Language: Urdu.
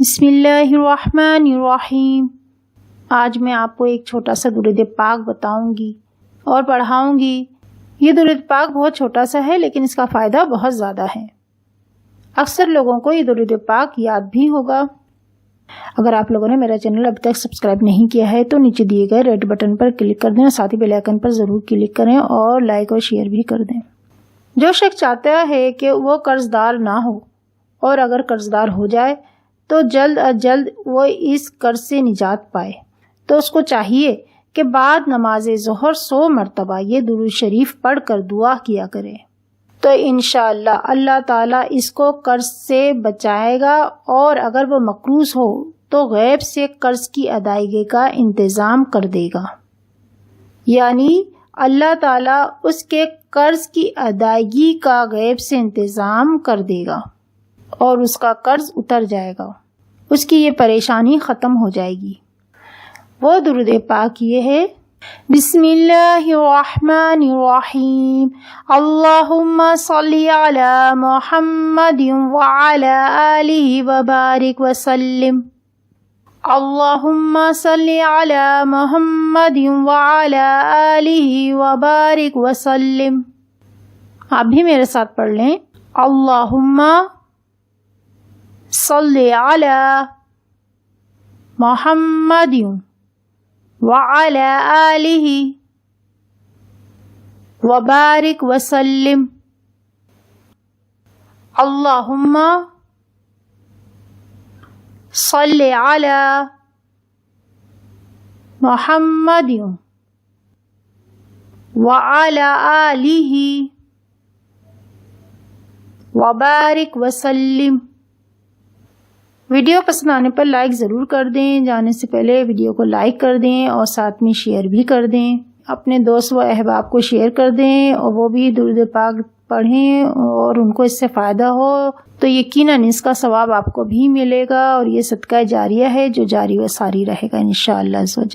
بسم اللہ الرحمن الرحیم۔ آج میں آپ کو ایک چھوٹا سا درود پاک بتاؤں گی اور پڑھاؤں گی۔ یہ درود پاک بہت چھوٹا سا ہے لیکن اس کا فائدہ بہت زیادہ ہے۔ اکثر لوگوں کو یہ درود پاک یاد بھی ہوگا۔ اگر آپ لوگوں نے میرا چینل ابھی تک سبسکرائب نہیں کیا ہے تو نیچے دیے گئے ریڈ بٹن پر کلک کر دیں اور ساتھ ہی بیل آئیکن پر ضرور کلک کریں اور لائک اور شیئر بھی کر دیں۔ جو شخص چاہتا ہے کہ وہ قرض دار نہ ہو اور اگر قرض دار ہو جائے تو جلد از جلد وہ اس قرض سے نجات پائے، تو اس کو چاہیے کہ بعد نماز ظہر 100 مرتبہ یہ درود شریف پڑھ کر دعا کیا کرے، تو انشاءاللہ اللہ تعالیٰ اس کو قرض سے بچائے گا، اور اگر وہ مقروض ہو تو غیب سے قرض کی ادائیگی کا انتظام کر دے گا، یعنی اللہ تعالیٰ اس کے قرض کی ادائیگی کا غیب سے انتظام کر دے گا اور اس کا قرض اتر جائے گا، اس کی یہ پریشانی ختم ہو جائے گی۔ وہ درود پاک یہ ہے: بسم اللہ الرحمن الرحیم، اللہم صلی علی محمد وعلی آلہ وبارک وسلم، اللہم صلی علی محمد وعلی آلہ وبارک وسلم۔ آپ بھی میرے ساتھ پڑھ لیں: اللہم صلی علی محمد وعلی آلہ وبارک وسلم، اللہم صلی علی محمد وعلی آلہ وبارک وسلم۔ ویڈیو پسند آنے پر لائک ضرور کر دیں، جانے سے پہلے ویڈیو کو لائک کر دیں اور ساتھ میں شیئر بھی کر دیں، اپنے دوست و احباب کو شیئر کر دیں اور وہ بھی درود پاک پڑھیں اور ان کو اس سے فائدہ ہو تو یقیناً اس کا ثواب آپ کو بھی ملے گا، اور یہ صدقہ جاریہ ہے جو جاری و ساری رہے گا انشاءاللہ عز و جل۔